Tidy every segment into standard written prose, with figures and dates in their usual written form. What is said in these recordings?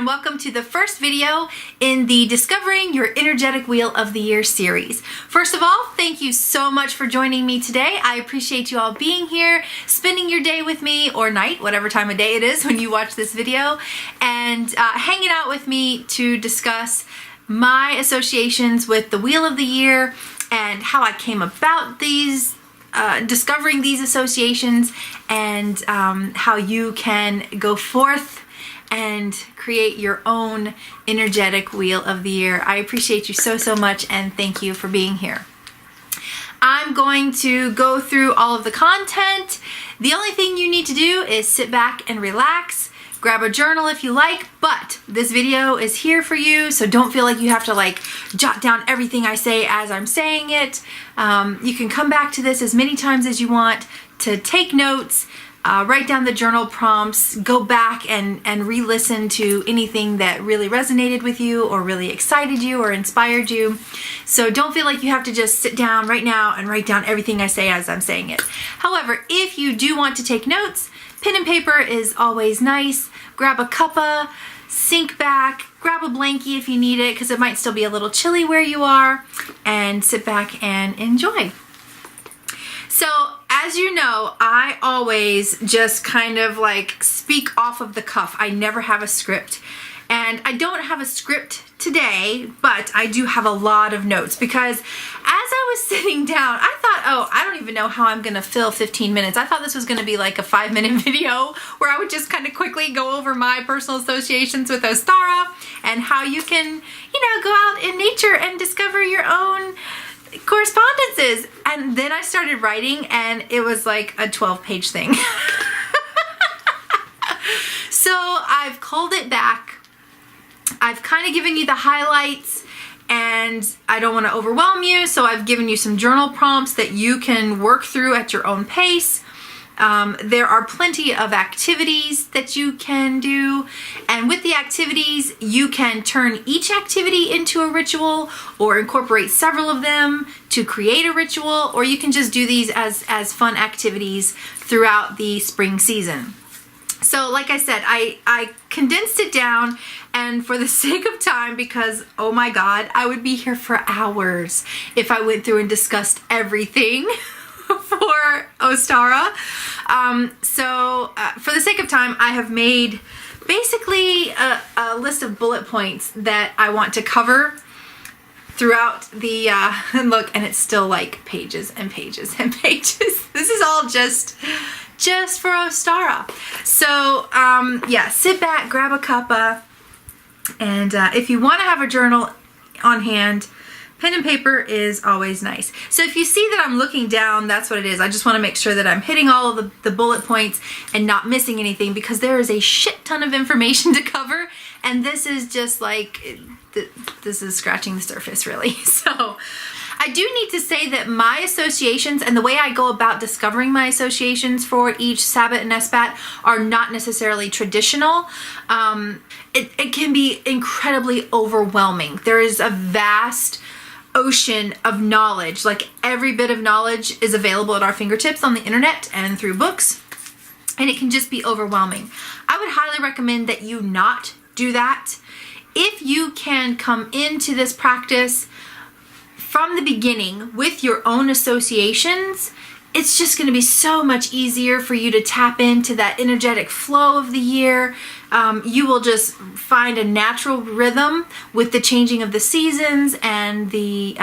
and welcome to the first video in the Discovering Your Energetic Wheel of the Year series. First of all, thank you so much for joining me today. I appreciate you all being here, spending your day with me, or night, whatever time of day it is when you watch this video, and hanging out with me to discuss my associations with the Wheel of the Year and how I came about these discovering these associations, and how you can go forth and create your own energetic Wheel of the Year. I appreciate you so much, and thank you for being here. I'm going to go through all of the content. The only thing you need to do is sit back and relax. Grab a journal if you like, but this video is here for you, so don't feel like you have to jot down everything I say as I'm saying it. You can come back to this as many times as you want to take notes, write down the journal prompts, go back and re-listen to anything that really resonated with you or really excited you or inspired you. So don't feel like you have to just sit down right now and write down everything I say as I'm saying it. However, if you do want to take notes, pen and paper is always nice. Grab a cuppa, sink back, grab a blankie if you need it because it might still be a little chilly where you are, and sit back and enjoy. So, as you know, I always just kind of speak off of the cuff. I never have a script. And I don't have a script today, but I do have a lot of notes because as I was sitting down, I thought, oh, I don't even know how I'm gonna fill 15 minutes. I thought this was gonna be like a 5-minute video where I would just kind of quickly go over my personal associations with Ostara and how you can, go out in nature and discover your own correspondences. And then I started writing and it was like a 12-page thing. So I've culled it back. I've kind of given you the highlights and I don't want to overwhelm you, so I've given you some journal prompts that you can work through at your own pace. There are plenty of activities that you can do, and with the activities you can turn each activity into a ritual or incorporate several of them to create a ritual, or you can just do these as fun activities throughout the spring season. So like I said, I condensed it down, and for the sake of time, because oh my god, I would be here for hours if I went through and discussed everything for Ostara. For the sake of time, I have made basically a list of bullet points that I want to cover throughout the, look, and it's still like pages and pages and pages. This is all just for Ostara. So yeah, sit back, grab a cuppa, and if you want to have a journal on hand, pen and paper is always nice. So if you see that I'm looking down, that's what it is. I just want to make sure that I'm hitting all of the bullet points and not missing anything, because there is a shit ton of information to cover, and this is just this is scratching the surface really. So I do need to say that my associations and the way I go about discovering my associations for each Sabbat and Esbat are not necessarily traditional. It can be incredibly overwhelming. There is a vast ocean of knowledge. Like, every bit of knowledge is available at our fingertips on the internet and through books, and it can just be overwhelming. I would highly recommend that you not do that. If you can come into this practice from the beginning with your own associations, it's just going to be so much easier for you to tap into that energetic flow of the year. You will just find a natural rhythm with the changing of the seasons and the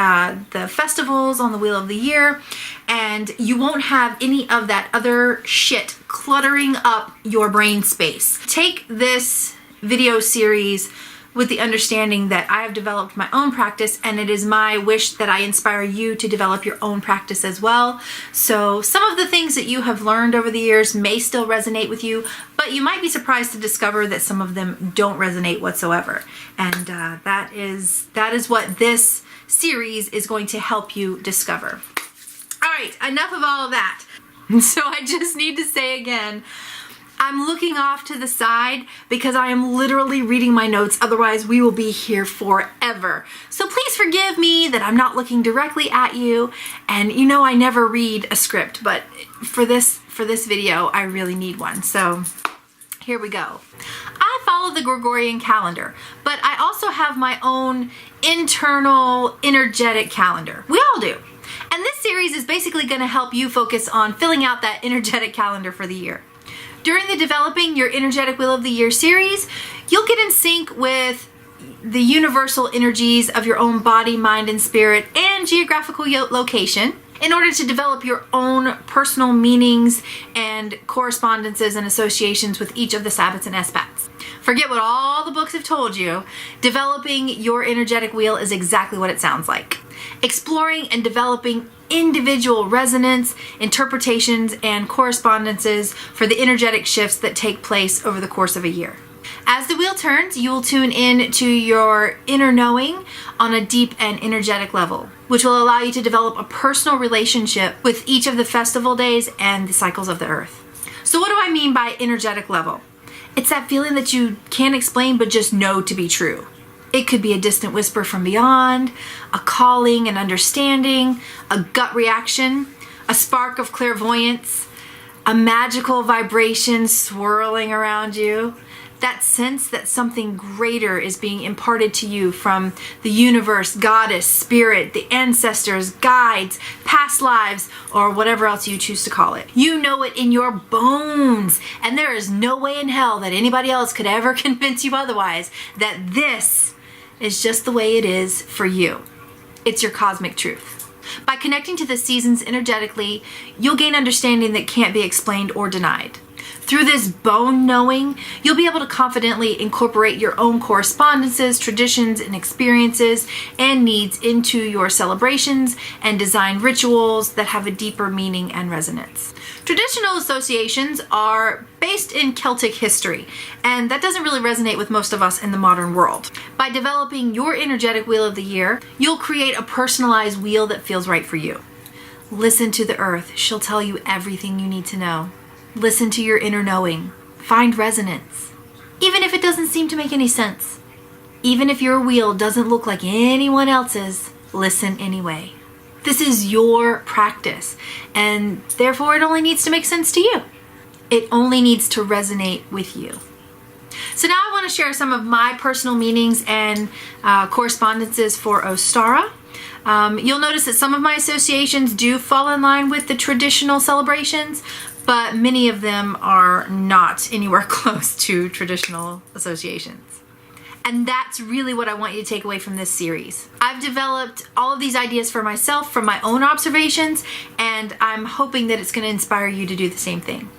festivals on the Wheel of the Year, and you won't have any of that other shit cluttering up your brain space. Take this video series with the understanding that I have developed my own practice, and it is my wish that I inspire you to develop your own practice as well. So some of the things that you have learned over the years may still resonate with you, but you might be surprised to discover that some of them don't resonate whatsoever. And that is what this series is going to help you discover. All right, enough of all of that. So I just need to say again, I'm looking off to the side because I am literally reading my notes, otherwise we will be here forever. So please forgive me that I'm not looking directly at you, and I never read a script, but for this video I really need one. So here we go. I follow follow the Gregorian calendar, but I also have my own internal energetic calendar. We all do. And this series is basically going to help you focus on filling out that energetic calendar for the year. During the Developing Your Energetic Wheel of the Year series, you'll get in sync with the universal energies of your own body, mind, and spirit, and geographical location in order to develop your own personal meanings and correspondences and associations with each of the Sabbats and Esbats. Forget what all the books have told you. Developing your energetic wheel is exactly what it sounds like. Exploring and developing individual resonance, interpretations, and correspondences for the energetic shifts that take place over the course of a year. As the wheel turns, you will tune in to your inner knowing on a deep and energetic level, which will allow you to develop a personal relationship with each of the festival days and the cycles of the earth. So what do I mean by energetic level? It's that feeling that you can't explain but just know to be true. It could be a distant whisper from beyond, a calling and understanding, a gut reaction, a spark of clairvoyance, a magical vibration swirling around you. That sense that something greater is being imparted to you from the universe, goddess, spirit, the ancestors, guides, past lives, or whatever else you choose to call it. You know it in your bones, and there is no way in hell that anybody else could ever convince you otherwise that this is just the way it is for you. It's your cosmic truth. By connecting to the seasons energetically, you'll gain understanding that can't be explained or denied. Through this bone knowing, you'll be able to confidently incorporate your own correspondences, traditions, and experiences and needs into your celebrations and design rituals that have a deeper meaning and resonance. Traditional associations are based in Celtic history, and that doesn't really resonate with most of us in the modern world. By developing your energetic wheel of the year, you'll create a personalized wheel that feels right for you. Listen to the earth. She'll tell you everything you need to know. Listen to your inner knowing. Find resonance. Even if it doesn't seem to make any sense. Even if your wheel doesn't look like anyone else's, listen anyway. This is your practice, and therefore it only needs to make sense to you. It only needs to resonate with you. So now I want to share some of my personal meanings and correspondences for Ostara. You'll notice that some of my associations do fall in line with the traditional celebrations, but many of them are not anywhere close to traditional associations. And that's really what I want you to take away from this series. I've developed all of these ideas for myself from my own observations, and I'm hoping that it's going to inspire you to do the same thing.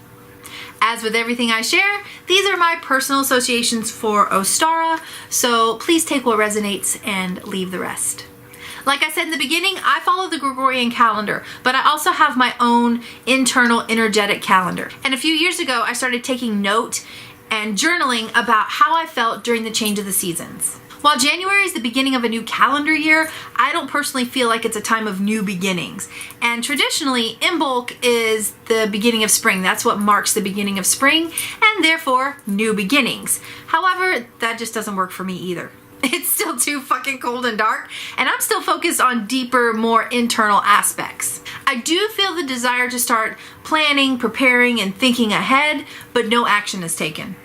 As with everything I share, these are my personal associations for Ostara, so please take what resonates and leave the rest. Like I said in the beginning, I follow the Gregorian calendar, but I also have my own internal energetic calendar. And a few years ago, I started taking note and journaling about how I felt during the change of the seasons. While January is the beginning of a new calendar year, I don't personally feel like it's a time of new beginnings. And traditionally, Imbolc is the beginning of spring. That's what marks the beginning of spring, and therefore, new beginnings. However, that just doesn't work for me either. It's still too fucking cold and dark, and I'm still focused on deeper, more internal aspects. I do feel the desire to start planning, preparing, and thinking ahead, but no action is taken.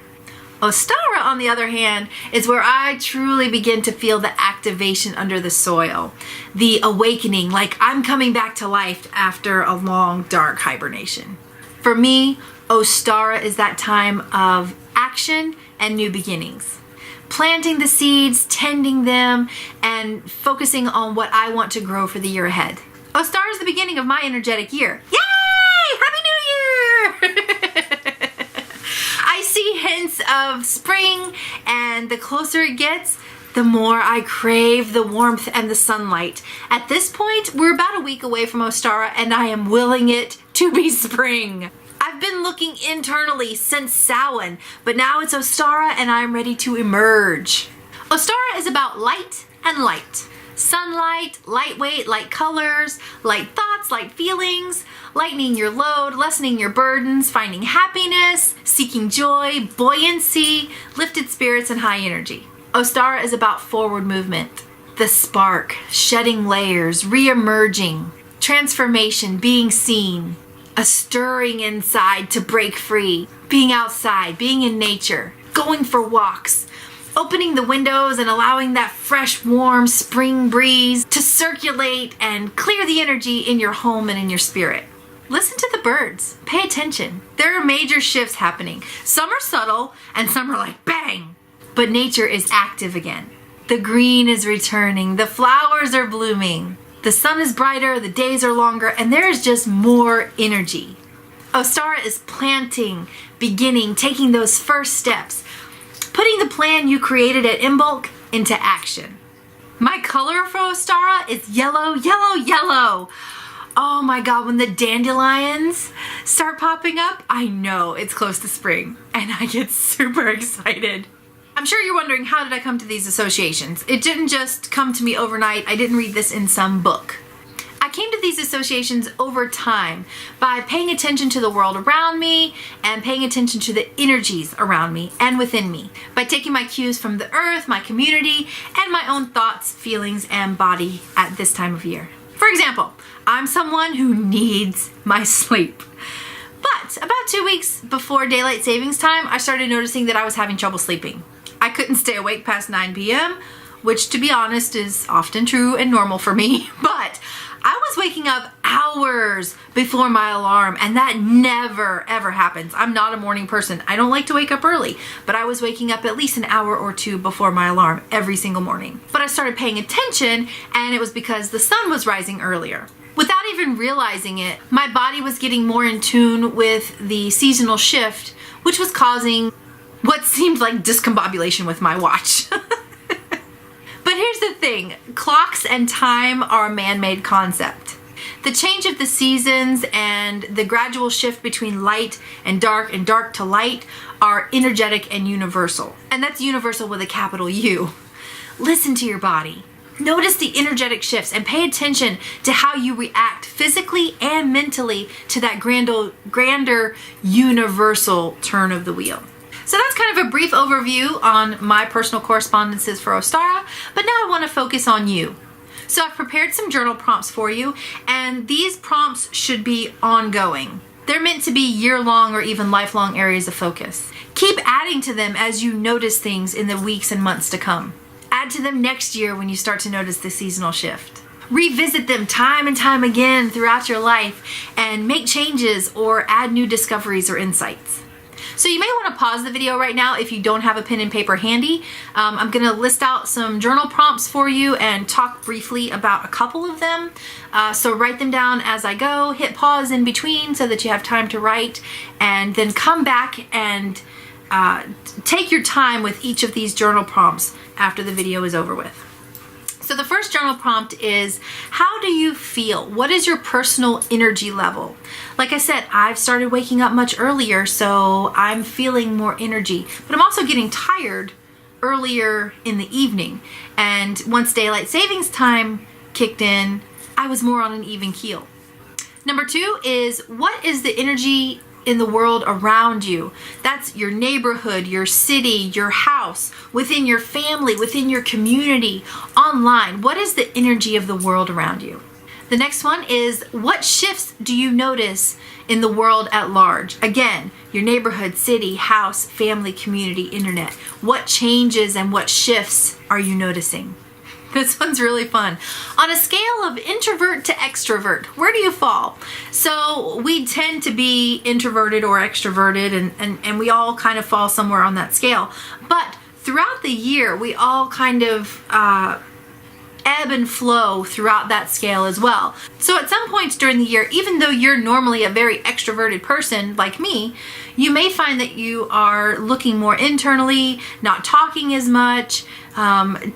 Ostara, on the other hand, is where I truly begin to feel the activation under the soil, the awakening, like I'm coming back to life after a long, dark hibernation. For me, Ostara is that time of action and new beginnings. Planting the seeds, tending them, and focusing on what I want to grow for the year ahead. Ostara is the beginning of my energetic year. Yay! Happy New Year! I see hints of spring, and the closer it gets, the more I crave the warmth and the sunlight. At this point, we're about a week away from Ostara, and I am willing it to be spring. I've been looking internally since Samhain, but now it's Ostara and I'm ready to emerge. Ostara is about light and light. Sunlight, lightweight, light colors, light thoughts, light feelings, lightening your load, lessening your burdens, finding happiness, seeking joy, buoyancy, lifted spirits, and high energy. Ostara is about forward movement, the spark, shedding layers, re-emerging, transformation, being seen, a stirring inside to break free, being outside, being in nature, going for walks, opening the windows and allowing that fresh, warm spring breeze to circulate and clear the energy in your home and in your spirit. Listen to the birds. Pay attention. There are major shifts happening. Some are subtle and some are like bang. But nature is active again. The green is returning. The flowers are blooming. The sun is brighter, the days are longer, and there is just more energy. Ostara is planting, beginning, taking those first steps, putting the plan you created at Imbolc into action. My color for Ostara is yellow, yellow, yellow. Oh my God, when the dandelions start popping up, I know it's close to spring and I get super excited. I'm sure you're wondering, how did I come to these associations? It didn't just come to me overnight. I didn't read this in some book. I came to these associations over time by paying attention to the world around me and paying attention to the energies around me and within me, by taking my cues from the earth, my community, and my own thoughts, feelings, and body at this time of year. For example, I'm someone who needs my sleep. But about 2 weeks before daylight savings time, I started noticing that I was having trouble sleeping. I couldn't stay awake past 9 p.m., which to be honest is often true and normal for me, but I was waking up hours before my alarm, and that never ever happens. I'm not a morning person. I don't like to wake up early, but I was waking up at least an hour or two before my alarm every single morning. But I started paying attention, and it was because the sun was rising earlier. Without even realizing it, my body was getting more in tune with the seasonal shift, which was causing what seemed like discombobulation with my watch. But here's the thing, clocks and time are a man-made concept. The change of the seasons and the gradual shift between light and dark to light are energetic and universal. And that's universal with a capital U. Listen to your body. Notice the energetic shifts and pay attention to how you react physically and mentally to that grander universal turn of the wheel. So that's kind of a brief overview on my personal correspondences for Ostara, but now I want to focus on you. So I've prepared some journal prompts for you, and these prompts should be ongoing. They're meant to be year-long or even lifelong areas of focus. Keep adding to them as you notice things in the weeks and months to come. Add to them next year when you start to notice the seasonal shift. Revisit them time and time again throughout your life and make changes or add new discoveries or insights. So you may want to pause the video right now if you don't have a pen and paper handy. I'm going to list out some journal prompts for you and talk briefly about a couple of them. So write them down as I go, hit pause in between so that you have time to write, and then come back and take your time with each of these journal prompts after the video is over with. So the first journal prompt is, how do you feel? What is your personal energy level? Like I said, I've started waking up much earlier, so I'm feeling more energy, but I'm also getting tired earlier in the evening. And once daylight savings time kicked in, I was more on an even keel. Number 2 is, what is the energy in the world around you? That's your neighborhood, your city, your house, within your family, within your community, online. What is the energy of the world around you? The next one is, what shifts do you notice in the world at large? Again, your neighborhood, city, house, family, community, internet. What changes and what shifts are you noticing? This one's really fun. On a scale of introvert to extrovert, where do you fall? So we tend to be introverted or extroverted, and we all kind of fall somewhere on that scale. But throughout the year, we all kind of ebb and flow throughout that scale as well. So at some points during the year, even though you're normally a very extroverted person like me, you may find that you are looking more internally, not talking as much,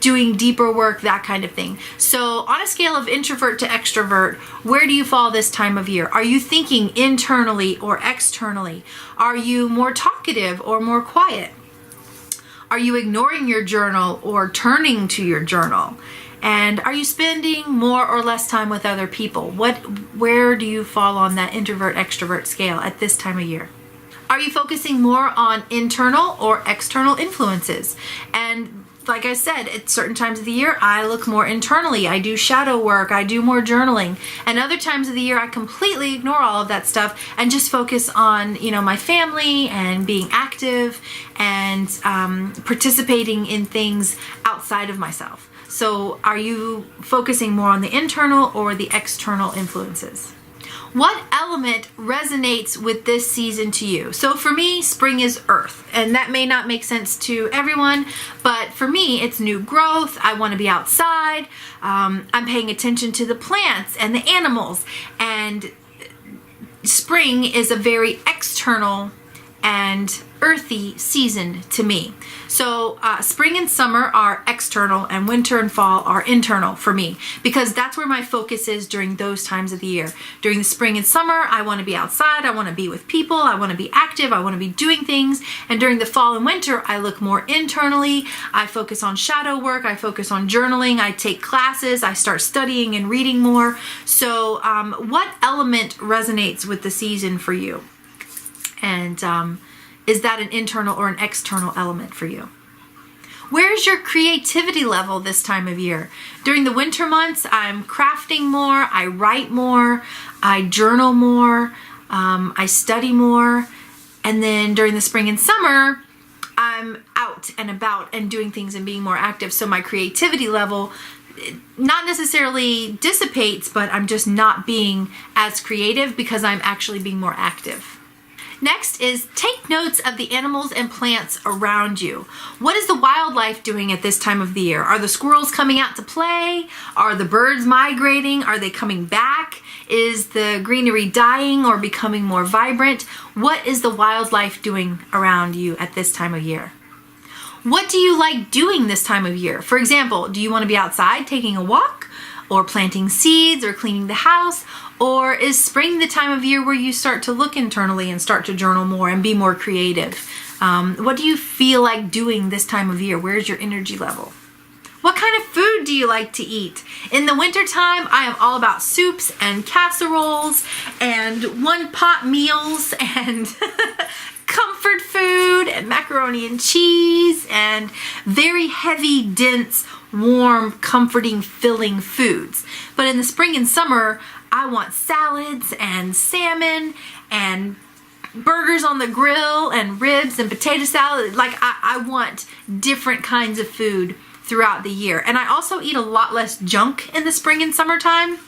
doing deeper work, that kind of thing. So on a scale of introvert to extrovert, where do you fall this time of year? Are you thinking internally or externally? Are you more talkative or more quiet? Are you ignoring your journal or turning to your journal? And are you spending more or less time with other people? Where do you fall on that introvert-extrovert scale at this time of year? Are you focusing more on internal or external influences? And like I said, at certain times of the year, I look more internally. I do shadow work. I do more journaling. And other times of the year, I completely ignore all of that stuff and just focus on, my family and being active and participating in things outside of myself. So are you focusing more on the internal or the external influences? What element resonates with this season to you? So for me, spring is earth, and that may not make sense to everyone, but for me, it's new growth. I want to be outside. I'm paying attention to the plants and the animals, and spring is a very external and earthy season to me. So spring and summer are external, and winter and fall are internal for me, because that's where my focus is during those times of the year. During the spring and summer, I want to be outside, I want to be with people, I want to be active, I want to be doing things. And during the fall and winter, I look more internally. I focus on shadow work, I focus on journaling, I take classes, I start studying and reading more. So what element resonates with the season for you? And is that an internal or an external element for you? Where's your creativity level this time of year? During the winter months, I'm crafting more, I write more, I journal more, I study more. And then during the spring and summer, I'm out and about and doing things and being more active. So my creativity level not necessarily dissipates, but I'm just not being as creative because I'm actually being more active. Next is take notes of the animals and plants around you. What is the wildlife doing at this time of the year? Are the squirrels coming out to play? Are the birds migrating? Are they coming back? Is the greenery dying or becoming more vibrant? What is the wildlife doing around you at this time of year? What do you like doing this time of year? For example, do you want to be outside taking a walk, or planting seeds, or cleaning the house? Or is spring the time of year where you start to look internally and start to journal more and be more creative? What do you feel like doing this time of year? Where's your energy level? What kind of food do you like to eat? In the wintertime, I am all about soups and casseroles and one-pot meals and comfort food and macaroni and cheese and very heavy, dense, warm, comforting, filling foods. But in the spring and summer, I want salads and salmon and burgers on the grill and ribs and potato salad. Like I want different kinds of food throughout the year. And I also eat a lot less junk in the spring and summertime.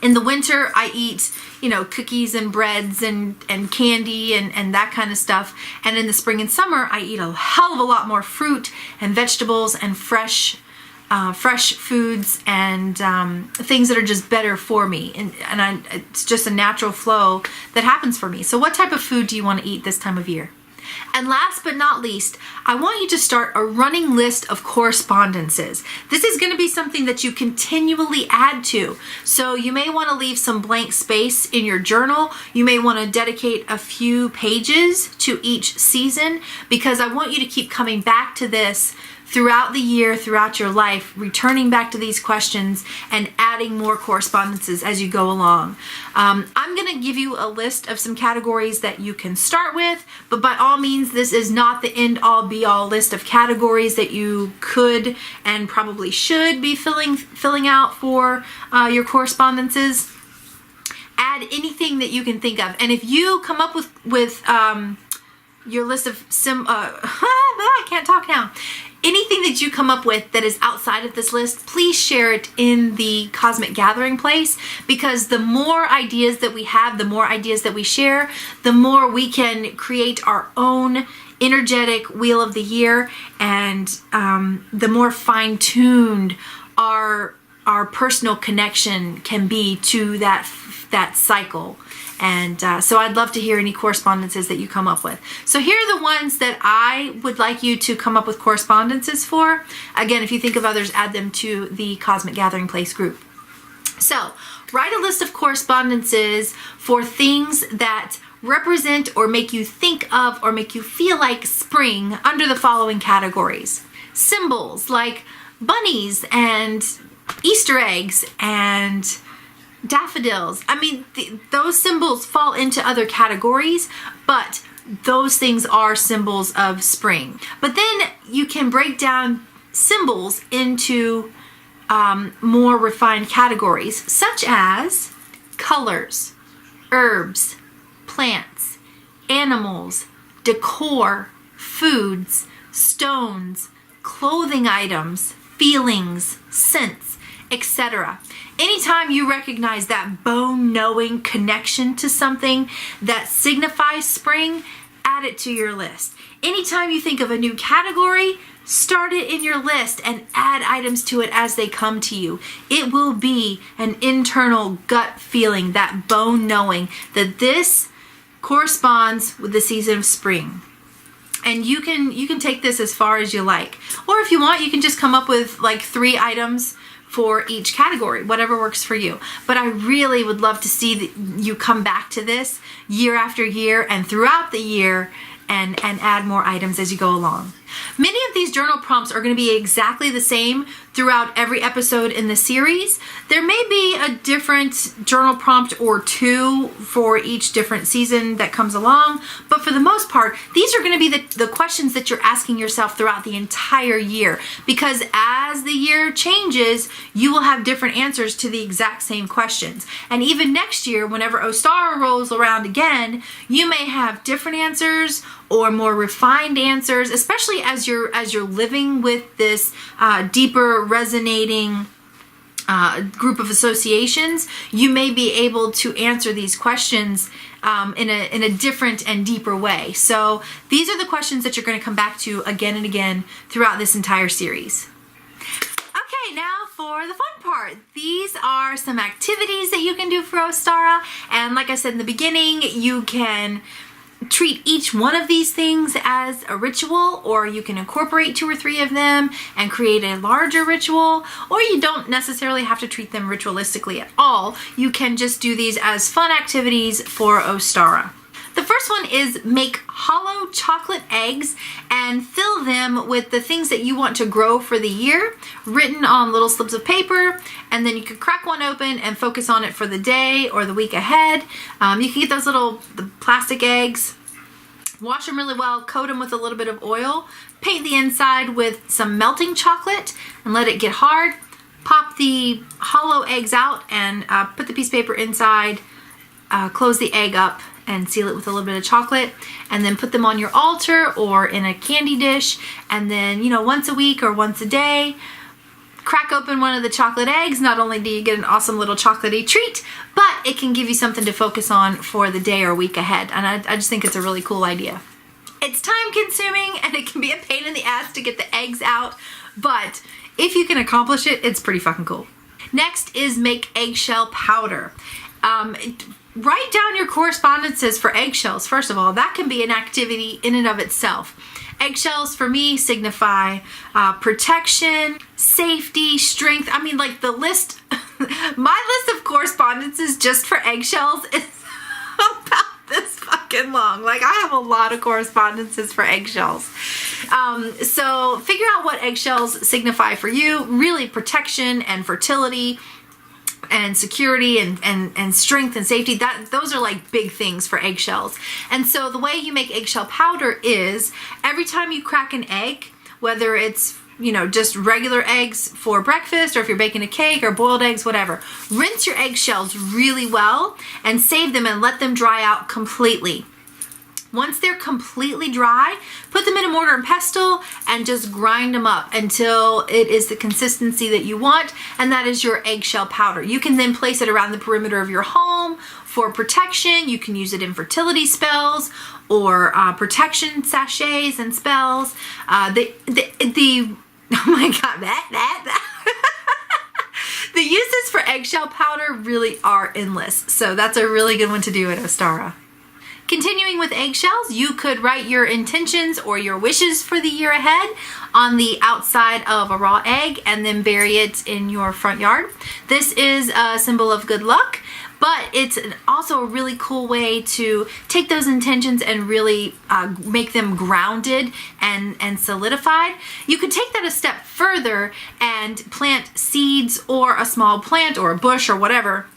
In the winter, I eat, cookies and breads and candy and that kind of stuff. And in the spring and summer, I eat a hell of a lot more fruit and vegetables and fresh foods and things that are just better for me. And it's just a natural flow that happens for me. So what type of food do you want to eat this time of year? And last but not least, I want you to start a running list of correspondences. This is going to be something that you continually add to. So you may want to leave some blank space in your journal. You may want to dedicate a few pages to each season, because I want you to keep coming back to this throughout the year, throughout your life, returning back to these questions and adding more correspondences as you go along. I'm going to give you a list of some categories that you can start with, but by all means, this is not the end-all be-all list of categories that you could and probably should be filling out for your correspondences. Add anything that you can think of. And if you come up with your list of I can't talk now. Anything that you come up with that is outside of this list, please share it in the Cosmic Gathering place, because the more ideas that we have, the more ideas that we share, the more we can create our own energetic wheel of the year, and the more fine-tuned our personal connection can be to that cycle. And so I'd love to hear any correspondences that you come up with. So here are the ones that I would like you to come up with correspondences for. Again, if you think of others, add them to the Cosmic Gathering Place group. So write a list of correspondences for things that represent or make you think of or make you feel like spring under the following categories. Symbols like bunnies and Easter eggs and daffodils. I mean, those symbols fall into other categories, but those things are symbols of spring. But then you can break down symbols into more refined categories, such as colors, herbs, plants, animals, decor, foods, stones, clothing items, feelings, scents, etc. Anytime you recognize that bone-knowing connection to something that signifies spring, add it to your list. Anytime you think of a new category, start it in your list and add items to it as they come to you. It will be an internal gut feeling, that bone knowing that this corresponds with the season of spring. And you can take this as far as you like. Or if you want, you can just come up with like 3 items for each category, whatever works for you. But I really would love to see you come back to this year after year and throughout the year and add more items as you go along. Many of these journal prompts are going to be exactly the same throughout every episode in the series. There may be a different journal prompt or 2 for each different season that comes along, but for the most part, these are going to be the questions that you're asking yourself throughout the entire year, because as the year changes, you will have different answers to the exact same questions. And even next year, whenever Ostara rolls around again, you may have different answers or more refined answers, especially as you're living with this deeper resonating group of associations. You may be able to answer these questions in a different and deeper way. So these are the questions that you're going to come back to again and again throughout this entire series. Okay, now for the fun part. These are some activities that you can do for Ostara, and like I said in the beginning, you can treat each one of these things as a ritual, or you can incorporate 2 or 3 of them and create a larger ritual, or you don't necessarily have to treat them ritualistically at all. You can just do these as fun activities for Ostara. The first one is make hollow chocolate eggs and fill them with the things that you want to grow for the year, written on little slips of paper, and then you can crack one open and focus on it for the day or the week ahead. You can get those the plastic eggs, wash them really well, coat them with a little bit of oil, paint the inside with some melting chocolate and let it get hard. Pop the hollow eggs out and put the piece of paper inside, close the egg up and seal it with a little bit of chocolate, and then put them on your altar or in a candy dish, and then, once a week or once a day, crack open one of the chocolate eggs. Not only do you get an awesome little chocolatey treat, but it can give you something to focus on for the day or week ahead, and I just think it's a really cool idea. It's time consuming and it can be a pain in the ass to get the eggs out, but if you can accomplish it, it's pretty fucking cool. Next is make eggshell powder. Write down your correspondences for eggshells. First of all, that can be an activity in and of itself. Eggshells for me signify protection, safety, strength. I mean, like the list, my list of correspondences just for eggshells is about this fucking long. Like, I have a lot of correspondences for eggshells. So figure out what eggshells signify for you. Really, protection and fertility and security and strength and safety. Those are like big things for eggshells. And so the way you make eggshell powder is every time you crack an egg, whether it's just regular eggs for breakfast, or if you're baking a cake, or boiled eggs, whatever, rinse your eggshells really well and save them and let them dry out completely. Once they're completely dry, put them in a mortar and pestle and just grind them up until it is the consistency that you want, and that is your eggshell powder. You can then place it around the perimeter of your home for protection. You can use it in fertility spells or protection sachets and spells. Oh my god, the uses for eggshell powder really are endless, so that's a really good one to do at Ostara. Continuing with eggshells, you could write your intentions or your wishes for the year ahead on the outside of a raw egg and then bury it in your front yard. This is a symbol of good luck, but it's also a really cool way to take those intentions and really make them grounded and solidified. You could take that a step further and plant seeds or a small plant or a bush or whatever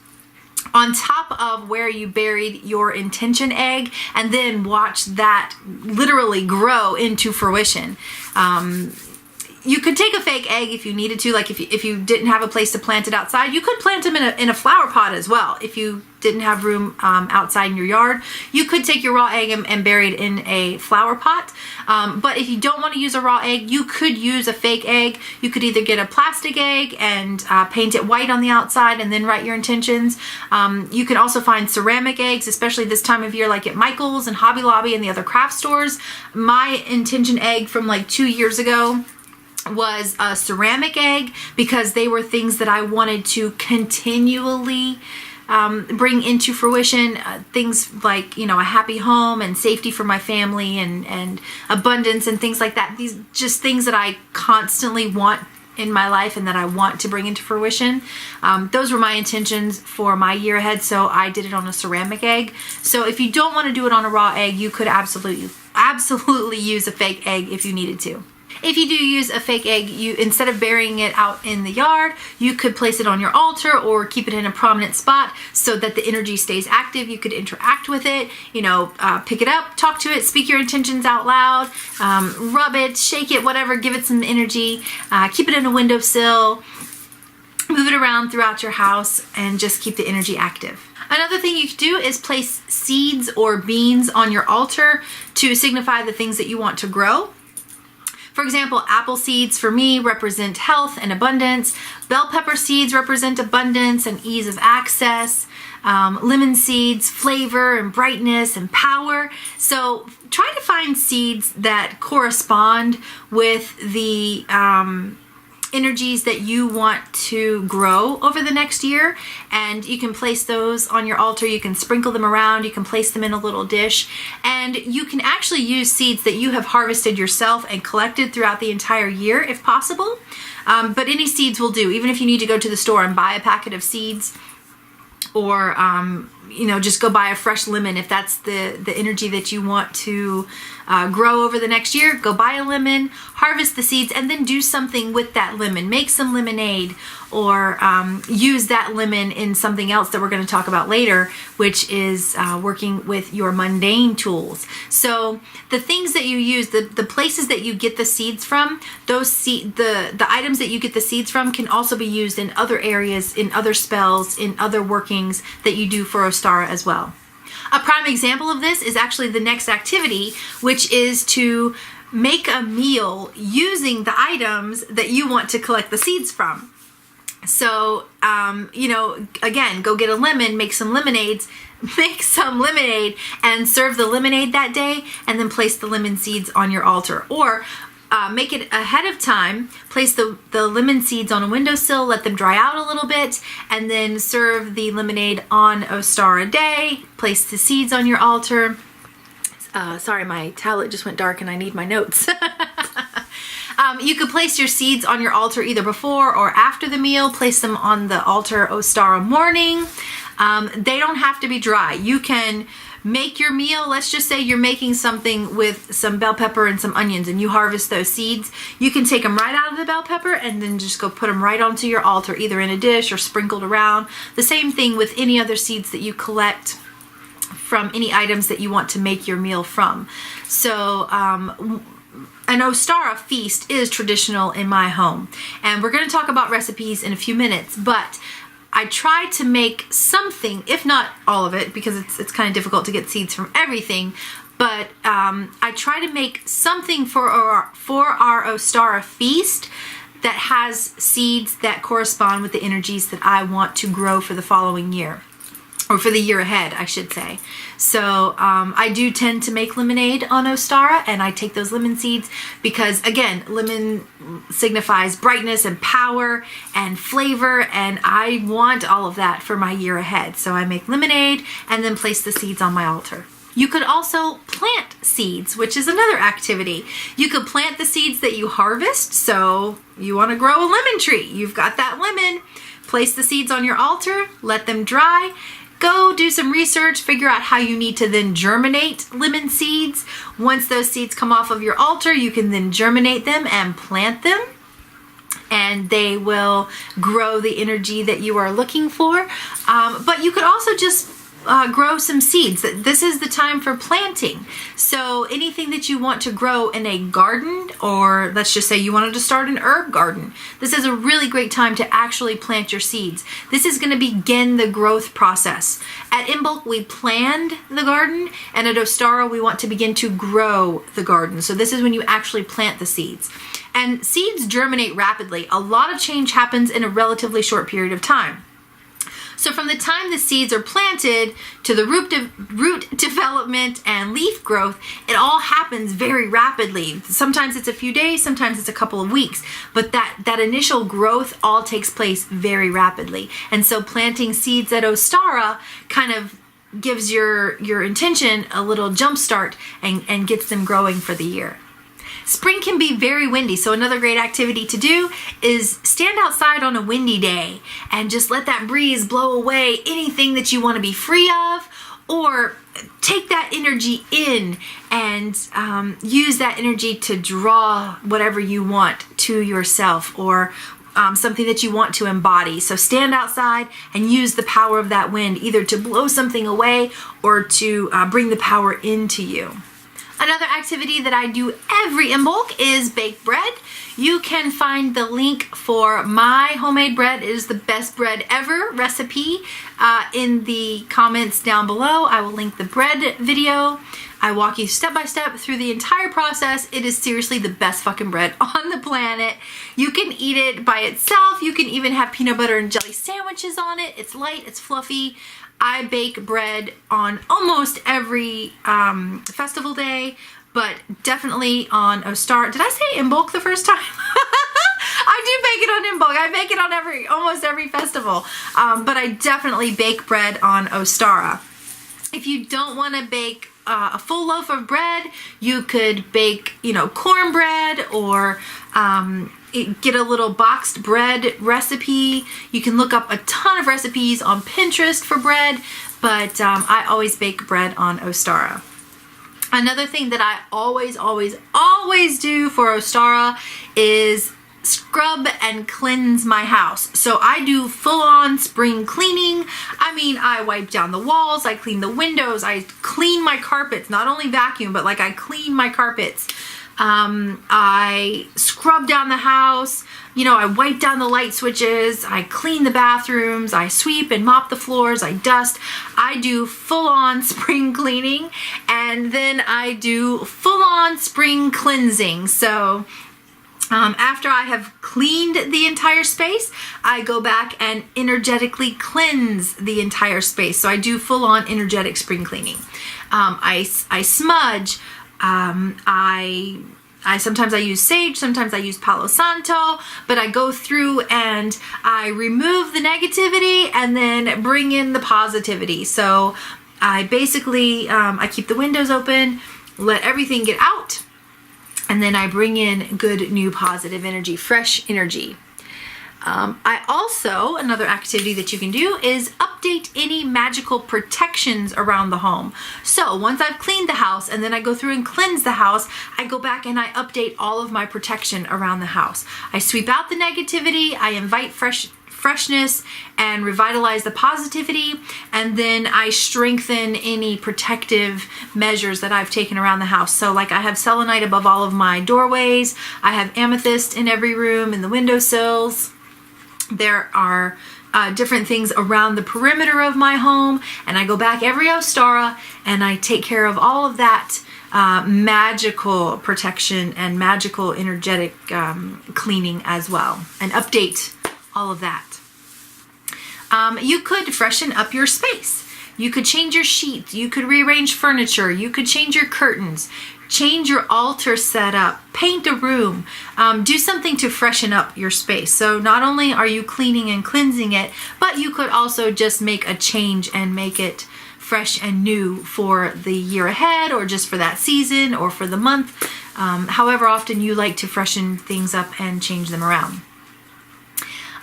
on top of where you buried your intention egg, and then watch that literally grow into fruition. you could take a fake egg if you needed to, like if you didn't have a place to plant it outside. You could plant them in a flower pot as well. If you didn't have room outside in your yard, you could take your raw egg and bury it in a flower pot. But if you don't want to use a raw egg, you could use a fake egg. You could either get a plastic egg and paint it white on the outside and then write your intentions. You can also find ceramic eggs, especially this time of year, like at Michael's and Hobby Lobby and the other craft stores. My intention egg from like 2 years ago was a ceramic egg, because they were things that I wanted to continually bring into fruition. Things like, a happy home and safety for my family and abundance and things like that. These just things that I constantly want in my life and that I want to bring into fruition. Those were my intentions for my year ahead, so I did it on a ceramic egg. So if you don't want to do it on a raw egg, you could absolutely use a fake egg if you needed to. If you do use a fake egg, you, instead of burying it out in the yard, you could place it on your altar or keep it in a prominent spot so that the energy stays active. You could interact with it, pick it up, talk to it, speak your intentions out loud, rub it, shake it, whatever, give it some energy, keep it in a windowsill, move it around throughout your house, and just keep the energy active. Another thing you could do is place seeds or beans on your altar to signify the things that you want to grow. For example, apple seeds for me represent health and abundance. Bell pepper seeds represent abundance and ease of access. Lemon seeds, flavor and brightness and power. So try to find seeds that correspond with the energies that you want to grow over the next year, and you can place those on your altar. You can sprinkle them around, you can place them in a little dish, and you can actually use seeds that you have harvested yourself and collected throughout the entire year if possible. But any seeds will do, even if you need to go to the store and buy a packet of seeds, or just go buy a fresh lemon if that's the energy that you want to grow over the next year. Go buy a lemon, harvest the seeds, and then do something with that lemon. Make some lemonade, or use that lemon in something else that we're going to talk about later, which is working with your mundane tools. So the things that you use, the places that you get the seeds from, the items that you get the seeds from can also be used in other areas, in other spells, in other workings that you do for Ostara as well. A prime example of this is actually the next activity, which is to make a meal using the items that you want to collect the seeds from. So, again, go get a lemon, make some lemonade, and serve the lemonade that day, and then place the lemon seeds on your altar. Or make it ahead of time, place the lemon seeds on a windowsill, let them dry out a little bit, and then serve the lemonade on Ostara Day. Place the seeds on your altar. Sorry, my tablet just went dark and I need my notes. You could place your seeds on your altar either before or after the meal. Place them on the altar Ostara morning. They don't have to be dry. You can make your meal. Let's just say you're making something with some bell pepper and some onions, and you harvest those seeds. You can take them right out of the bell pepper and then just go put them right onto your altar, either in a dish or sprinkled around. The same thing with any other seeds that you collect from any items that you want to make your meal from. So, an Ostara feast is traditional in my home, and we're going to talk about recipes in a few minutes, but I try to make something, if not all of it, because it's kind of difficult to get seeds from everything, but I try to make something for our Ostara feast that has seeds that correspond with the energies that I want to grow for the following year. Or for the year ahead, I should say. So I do tend to make lemonade on Ostara, and I take those lemon seeds because, again, lemon signifies brightness and power and flavor, and I want all of that for my year ahead. So I make lemonade and then place the seeds on my altar. You could also plant seeds, which is another activity. You could plant the seeds that you harvest. So you want to grow a lemon tree. You've got that lemon. Place the seeds on your altar, let them dry. Go do some research, figure out how you need to then germinate lemon seeds. Once those seeds come off of your altar, you can then germinate them and plant them, and they will grow the energy that you are looking for. But you could also just grow some seeds. This is the time for planting. So anything that you want to grow in a garden, or let's just say you wanted to start an herb garden, this is a really great time to actually plant your seeds. This is going to begin the growth process. At InBulk, we planned the garden, and at Ostara, we want to begin to grow the garden. So this is when you actually plant the seeds. And seeds germinate rapidly. A lot of change happens in a relatively short period of time. So from the time the seeds are planted to the root development and leaf growth, it all happens very rapidly. Sometimes it's a few days, sometimes it's a couple of weeks, but that initial growth all takes place very rapidly. And so planting seeds at Ostara kind of gives your intention a little jump start and gets them growing for the year. Spring can be very windy, so another great activity to do is stand outside on a windy day and just let that breeze blow away anything that you want to be free of, or take that energy in and use that energy to draw whatever you want to yourself, or something that you want to embody. So stand outside and use the power of that wind, either to blow something away or to bring the power into you. Another activity that I do every InBulk is bake bread. You can find the link for my homemade bread. It is the best bread ever recipe in the comments down below. I will link the bread video. I walk you step by step through the entire process. It is seriously the best fucking bread on the planet. You can eat it by itself. You can even have peanut butter and jelly sandwiches on it. It's light, it's fluffy. I bake bread on almost every festival day, but definitely on Ostara. Did I say InBulk the first time? I do bake it on InBulk. I bake it on almost every festival, but I definitely bake bread on Ostara. If you don't want to bake a full loaf of bread, you could bake, cornbread, or get a little boxed bread recipe. You can look up a ton of recipes on Pinterest for bread, but I always bake bread on Ostara. Another thing that I always do for Ostara is scrub and cleanse my house. So I do full-on spring cleaning. I mean, I wipe down the walls, I clean the windows, I clean my carpets, not only vacuum, but like I clean my carpets. I scrub down the house, I wipe down the light switches, I clean the bathrooms, I sweep and mop the floors, I dust. I do full-on spring cleaning, and then I do full-on spring cleansing. So after I have cleaned the entire space, I go back and energetically cleanse the entire space. So I do full-on energetic spring cleaning. I smudge. Sometimes I use sage, sometimes I use Palo Santo, but I go through and I remove the negativity and then bring in the positivity. So I basically, I keep the windows open, let everything get out, and then I bring in good, new, positive energy, fresh energy. Another activity that you can do is update any magical protections around the home. So once I've cleaned the house and then I go through and cleanse the house, I go back and I update all of my protection around the house. I sweep out the negativity, I invite freshness and revitalize the positivity, and then I strengthen any protective measures that I've taken around the house. So like I have selenite above all of my doorways, I have amethyst in every room, in the windowsills. There are different things around the perimeter of my home, and I go back every Ostara and I take care of all of that magical protection and magical energetic cleaning as well, and update all of that. You could freshen up your space. You could change your sheets. You could rearrange furniture. You could change your curtains. Change your altar setup. Paint a room. Do something to freshen up your space. So not only are you cleaning and cleansing it, but you could also just make a change and make it fresh and new for the year ahead, or just for that season, or for the month. However often you like to freshen things up and change them around.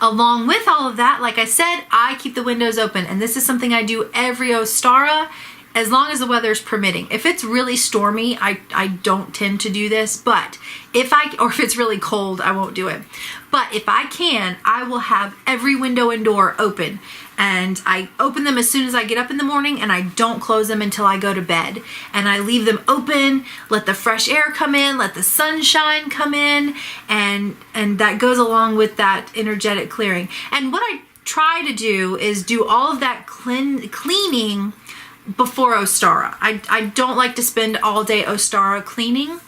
Along with all of that, like I said, I keep the windows open, and this is something I do every Ostara, as long as the weather's permitting. If it's really stormy, I don't tend to do this, but or if it's really cold, I won't do it. But if I can, I will have every window and door open, and I open them as soon as I get up in the morning, and I don't close them until I go to bed. And I leave them open, let the fresh air come in, let the sunshine come in, and that goes along with that energetic clearing. And what I try to do is do all of that cleaning before Ostara. I don't like to spend all day Ostara cleaning.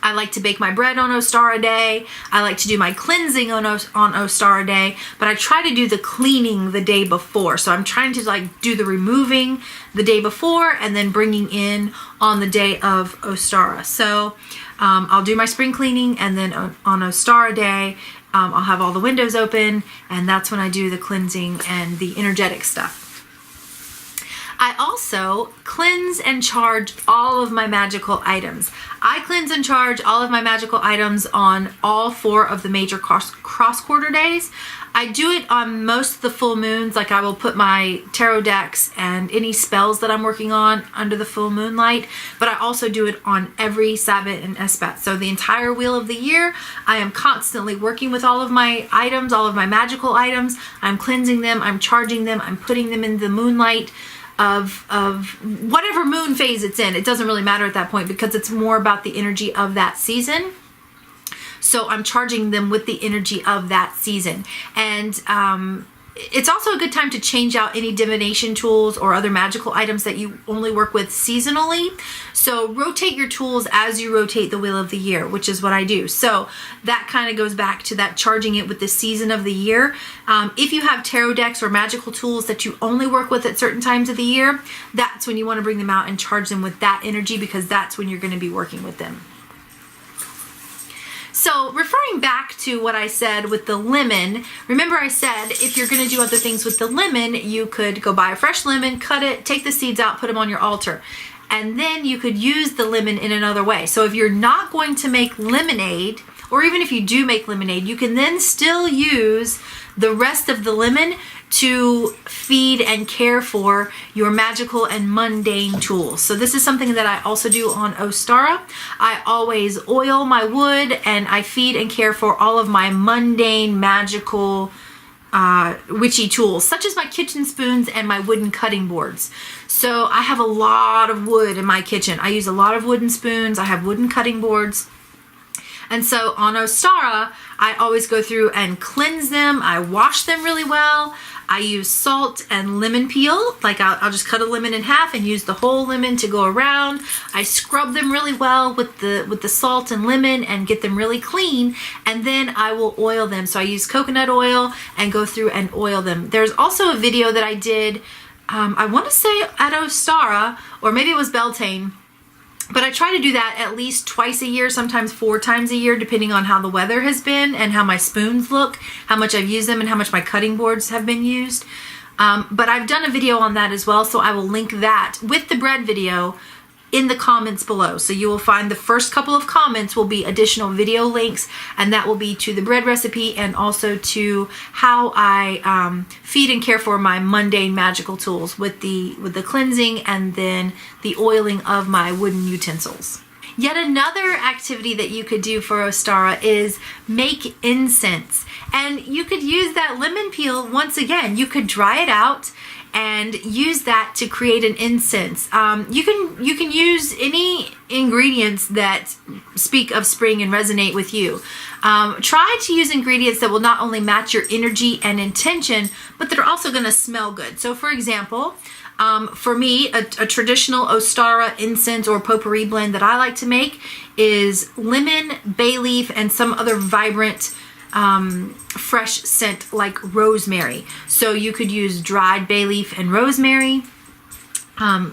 I like to bake my bread on Ostara day. I like to do my cleansing on Ostara day, but I try to do the cleaning the day before. So I'm trying to like do the removing the day before and then bringing in on the day of Ostara. So I'll do my spring cleaning, and then on Ostara day, I'll have all the windows open, and that's when I do the cleansing and the energetic stuff. I also cleanse and charge all of my magical items. I cleanse and charge all of my magical items on all 4 of the major cross quarter days. I do it on most of the full moons. Like, I will put my tarot decks and any spells that I'm working on under the full moonlight, but I also do it on every Sabbath and Esbat. So the entire wheel of the year, I am constantly working with all of my items, all of my magical items. I'm cleansing them, I'm charging them, I'm putting them in the moonlight of whatever moon phase it's in. It doesn't really matter at that point, because it's more about the energy of that season. So I'm charging them with the energy of that season. And it's also a good time to change out any divination tools or other magical items that you only work with seasonally. So rotate your tools as you rotate the wheel of the year, which is what I do. So that kind of goes back to that charging it with the season of the year. If you have tarot decks or magical tools that you only work with at certain times of the year, that's when you want to bring them out and charge them with that energy, because that's when you're going to be working with them. So referring back to what I said with the lemon, remember I said if you're going to do other things with the lemon, you could go buy a fresh lemon, cut it, take the seeds out, put them on your altar. And then you could use the lemon in another way. So if you're not going to make lemonade, or even if you do make lemonade, you can then still use the rest of the lemon to feed and care for your magical and mundane tools. So this is something that I also do on Ostara. I always oil my wood, and I feed and care for all of my mundane, magical, witchy tools, such as my kitchen spoons and my wooden cutting boards. So I have a lot of wood in my kitchen. I use a lot of wooden spoons. I have wooden cutting boards. And so on Ostara, I always go through and cleanse them. I wash them really well. I use salt and lemon peel. Like I'll just cut a lemon in half and use the whole lemon to go around. I scrub them really well with the salt and lemon and get them really clean. And then I will oil them. So I use coconut oil and go through and oil them. There's also a video that I did, I want to say at Ostara, or maybe it was Beltane. But I try to do that at least twice a year, sometimes 4 times a year, depending on how the weather has been and how my spoons look, how much I've used them, and how much my cutting boards have been used. But I've done a video on that as well, so I will link that with the bread video in the comments below. So you will find the first couple of comments will be additional video links, and that will be to the bread recipe and also to how I feed and care for my mundane magical tools with the cleansing and then the oiling of my wooden utensils. Yet another activity that you could do for Ostara is make incense. And you could use that lemon peel once again. You could dry it out and use that to create an incense. You can use any ingredients that speak of spring and resonate with you. Try to use ingredients that will not only match your energy and intention, but that are also going to smell good. So for example, for me, a traditional Ostara incense or potpourri blend that I like to make is lemon, bay leaf, and some other vibrant fresh scent like rosemary. So you could use dried bay leaf and rosemary,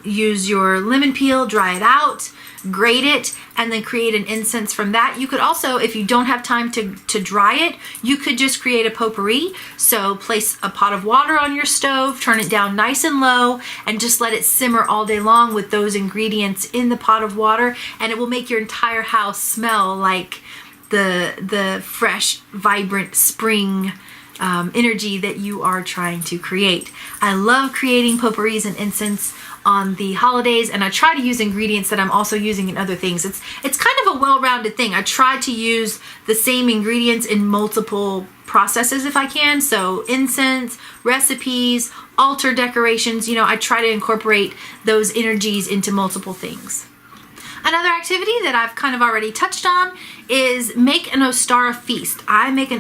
use your lemon peel, dry it out, grate it, and then create an incense from that. You could also, if you don't have time to dry it, you could just create a potpourri. So place a pot of water on your stove, turn it down nice and low, and just let it simmer all day long with those ingredients in the pot of water, and it will make your entire house smell like the fresh, vibrant spring energy that you are trying to create. I love creating potpourris and incense on the holidays, and I try to use ingredients that I'm also using in other things. It's kind of a well-rounded thing. I try to use the same ingredients in multiple processes if I can. So incense, recipes, altar decorations, you know, I try to incorporate those energies into multiple things. Another activity that I've kind of already touched on is make an Ostara feast. I make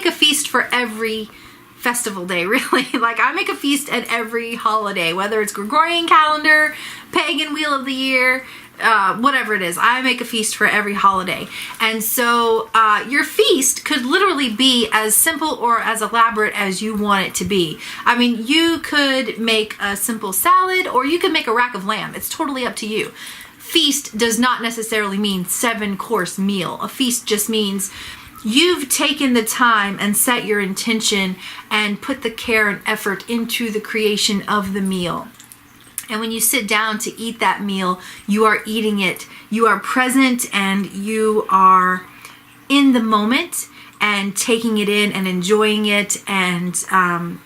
a feast for every festival day, really. Like, I make a feast at every holiday, whether it's Gregorian calendar, pagan wheel of the year, whatever it is. I make a feast for every holiday. And so your feast could literally be as simple or as elaborate as you want it to be. I mean, you could make a simple salad, or you could make a rack of lamb. It's totally up to you. Feast does not necessarily mean 7-course meal. A feast just means you've taken the time and set your intention and put the care and effort into the creation of the meal. And when you sit down to eat that meal, you are eating it. You are present and you are in the moment and taking it in and enjoying it and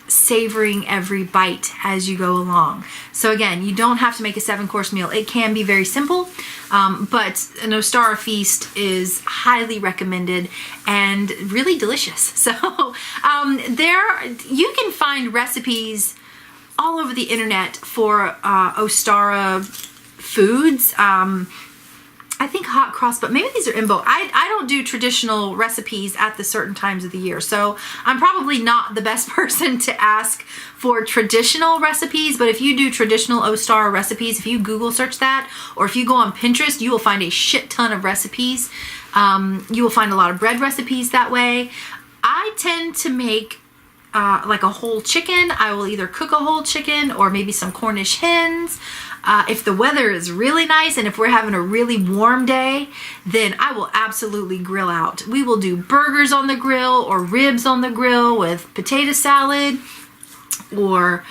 savoring every bite as you go along. So again, you don't have to make a 7-course meal. It can be very simple, but an Ostara feast is highly recommended and really delicious. So you can find recipes all over the internet for Ostara foods. I think hot cross, but maybe these are in both. I don't do traditional recipes at the certain times of the year, so I'm probably not the best person to ask for traditional recipes, but if you do traditional Ostara recipes, if you Google search that, or if you go on Pinterest, you will find a shit ton of recipes. You will find a lot of bread recipes that way. I tend to make like a whole chicken. I will either cook a whole chicken or maybe some Cornish hens. If the weather is really nice and if we're having a really warm day, then I will absolutely grill out. We will do burgers on the grill or ribs on the grill with potato salad, or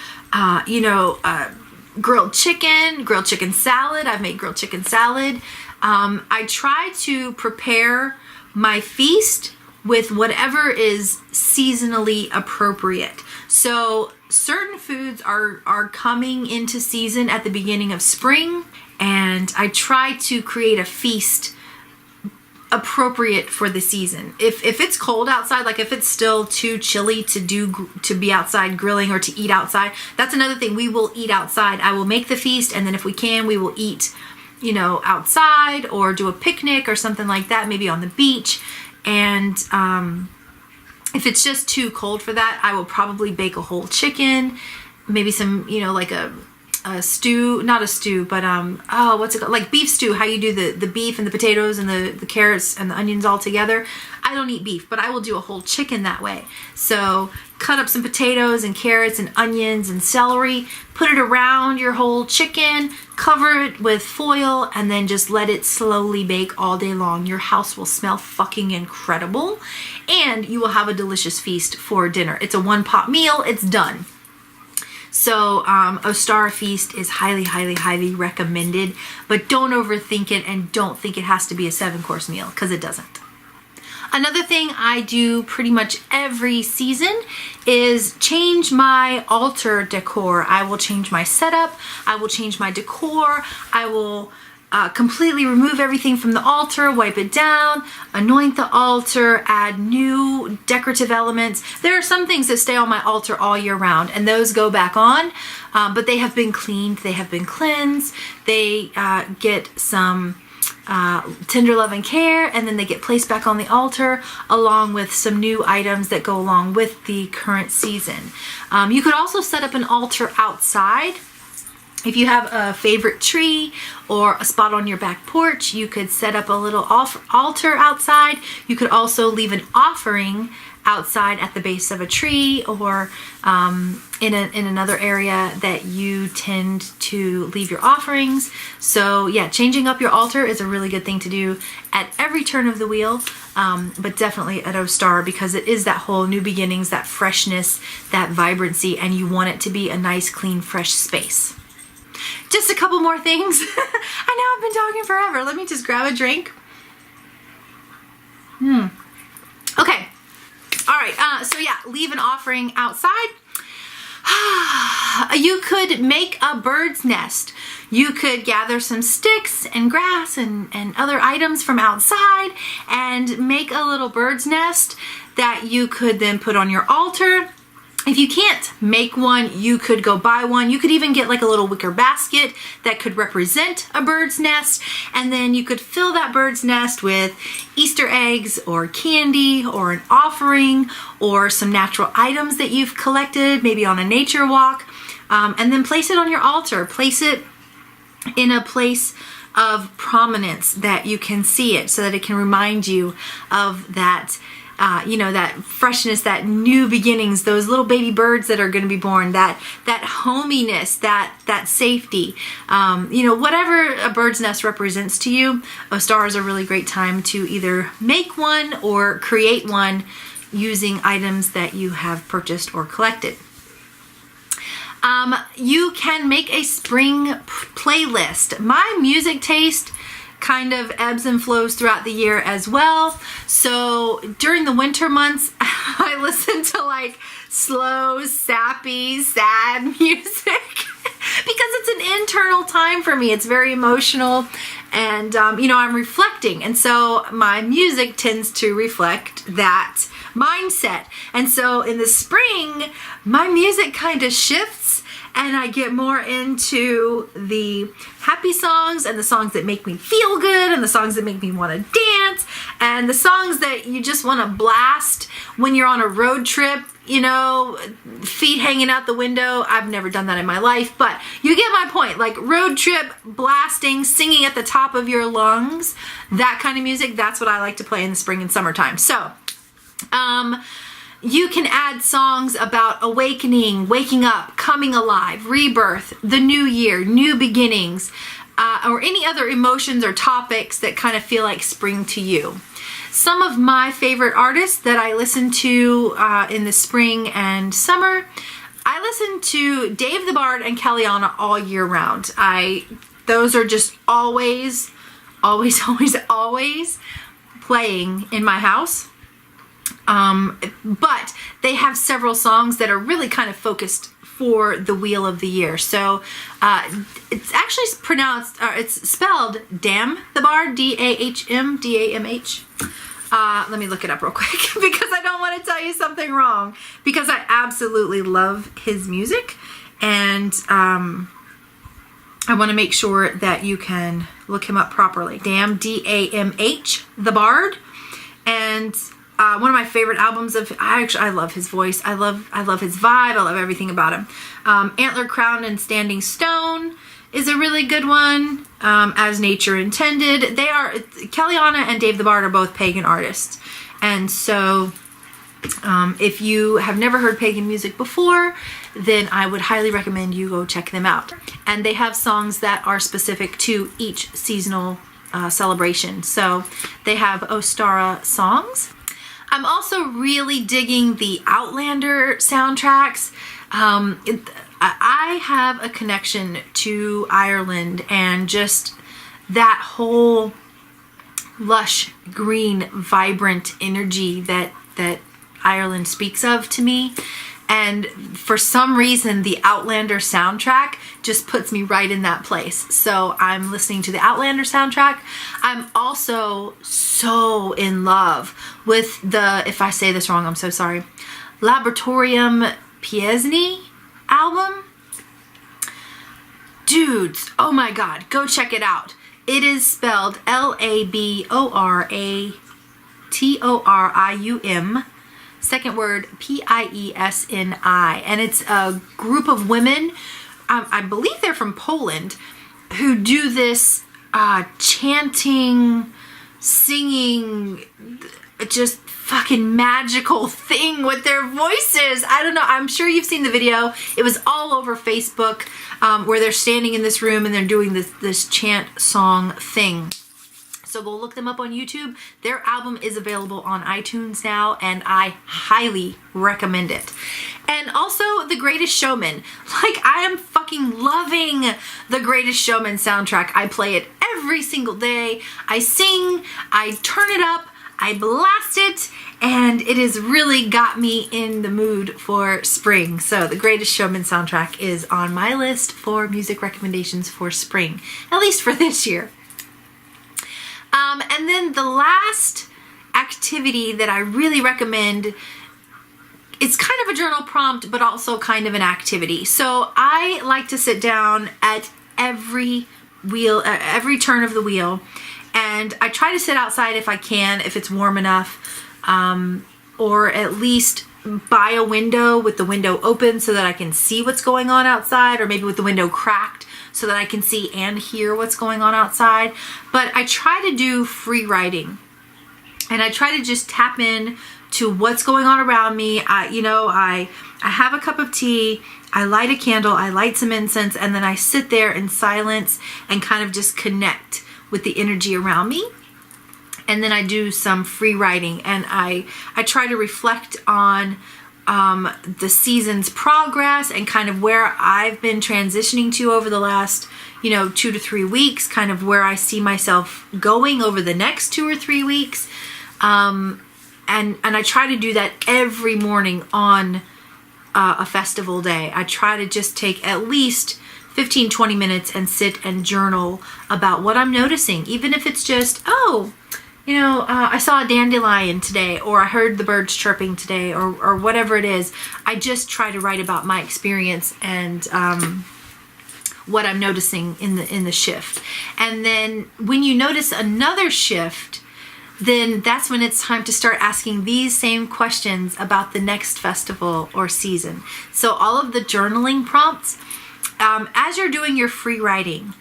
grilled chicken salad. I've made grilled chicken salad. I try to prepare my feast with whatever is seasonally appropriate. So certain foods are coming into season at the beginning of spring, and I try to create a feast appropriate for the season. If it's cold outside, like if it's still too chilly to be outside grilling or to eat outside, that's another thing. We will eat outside. I will make the feast, and then if we can, we will eat, outside or do a picnic or something like that, maybe on the beach. And if it's just too cold for that, I will probably bake a whole chicken, maybe some, like a stew, not a stew, but what's it called? Like beef stew, how you do the beef and the potatoes and the carrots and the onions all together. I don't eat beef, but I will do a whole chicken that way. So cut up some potatoes and carrots and onions and celery, put it around your whole chicken, cover it with foil, and then just let it slowly bake all day long. Your house will smell fucking incredible, and you will have a delicious feast for dinner. It's a one-pot meal. It's done. So Ostara feast is highly, highly, highly recommended, but don't overthink it and don't think it has to be a 7-course meal, because it doesn't. Another thing I do pretty much every season is change my altar decor. I will change my setup. I will change my decor. I will completely remove everything from the altar, wipe it down, anoint the altar, add new decorative elements. There are some things that stay on my altar all year round, and those go back on, but they have been cleaned, they have been cleansed, they get some tender love and care, and then they get placed back on the altar along with some new items that go along with the current season. You could also set up an altar outside. If you have a favorite tree or a spot on your back porch, you could set up a little altar outside. You could also leave an offering outside at the base of a tree, or in another area that you tend to leave your offerings. So yeah, changing up your altar is a really good thing to do at every turn of the wheel, but definitely at Ostara, because it is that whole new beginnings, that freshness, that vibrancy, and you want it to be a nice, clean, fresh space. Just a couple more things. I know I've been talking forever. Let me just grab a drink. Okay. All right. So yeah, leave an offering outside. You could make a bird's nest. You could gather some sticks and grass and other items from outside and make a little bird's nest that you could then put on your altar. If you can't make one, you could go buy one. You could even get like a little wicker basket that could represent a bird's nest. And then you could fill that bird's nest with Easter eggs or candy or an offering or some natural items that you've collected, maybe on a nature walk. And then place it on your altar. Place it in a place of prominence that you can see it, so that it can remind you of that that freshness, that new beginnings, those little baby birds that are going to be born, that hominess, that safety, whatever a bird's nest represents to you. Ostara is a really great time to either make one or create one using items that you have purchased or collected. You can make a spring playlist. My music taste kind of ebbs and flows throughout the year as well. So during the winter months, I listen to like slow, sappy, sad music because it's an internal time for me. It's very emotional and, I'm reflecting. And so my music tends to reflect that mindset. And so in the spring, my music kind of shifts and I get more into the happy songs and the songs that make me feel good and the songs that make me want to dance and the songs that you just want to blast when you're on a road trip, feet hanging out the window. I've never done that in my life, but you get my point. Like road trip, blasting, singing at the top of your lungs, that kind of music, that's what I like to play in the spring and summertime. So, you can add songs about awakening, waking up, coming alive, rebirth, the new year, new beginnings, or any other emotions or topics that kind of feel like spring to you. Some of my favorite artists that I listen to in the spring and summer, I listen to Dave the Bard and Kellyanna all year round. Those are just always playing in my house. But they have several songs that are really kind of focused for the wheel of the year. So it's actually it's spelled Dam the Bard, D-A-H-M, D-A-M-H. Let me look it up real quick because I don't want to tell you something wrong, because I absolutely love his music and I want to make sure that you can look him up properly. Dam, D-A-M-H, the Bard. And one of my favorite albums I love his voice. I love his vibe. I love everything about him. Antler Crowned and Standing Stone is a really good one. As Nature Intended. Kellyanna and Dave the Bard are both pagan artists. And so if you have never heard pagan music before, then I would highly recommend you go check them out. And they have songs that are specific to each seasonal celebration. So they have Ostara songs. I'm also really digging the Outlander soundtracks. I have a connection to Ireland and just that whole lush, green, vibrant energy that Ireland speaks of to me. And for some reason, the Outlander soundtrack just puts me right in that place. So I'm listening to the Outlander soundtrack. I'm also so in love with if I say this wrong, I'm so sorry, Laboratorium Piesny album. Dudes, oh my God, go check it out. It is spelled Laboratorium. Second word, Piesni. And it's a group of women, I believe they're from Poland, who do this chanting, singing, just fucking magical thing with their voices. I don't know. I'm sure you've seen the video. It was all over Facebook where they're standing in this room and they're doing this chant song thing. So go look them up on YouTube. Their album is available on iTunes now, and I highly recommend it. And also The Greatest Showman. Like, I am fucking loving The Greatest Showman soundtrack. I play it every single day. I sing, I turn it up, I blast it, and it has really got me in the mood for spring. So The Greatest Showman soundtrack is on my list for music recommendations for spring, at least for this year. And then the last activity that I really recommend, it's kind of a journal prompt, but also kind of an activity. So I like to sit down at every turn of the wheel, and I try to sit outside if I can, if it's warm enough, or at least by a window with the window open so that I can see what's going on outside, or maybe with the window cracked so that I can see and hear what's going on outside. But I try to do free writing, and I try to just tap in to what's going on around me. I have a cup of tea, I light a candle, I light some incense, and then I sit there in silence and kind of just connect with the energy around me. And then I do some free writing, and I try to reflect on the season's progress and kind of where I've been transitioning to over the last 2 to 3 weeks, kind of where I see myself going over the next 2 or 3 weeks. And I try to do that every morning on a festival day. I try to just take at least 15-20 minutes and sit and journal about what I'm noticing, even if it's just, I saw a dandelion today, or I heard the birds chirping today, or whatever it is. I just try to write about my experience and what I'm noticing in the shift. And then when you notice another shift, then that's when it's time to start asking these same questions about the next festival or season. So all of the journaling prompts, as you're doing your free writing,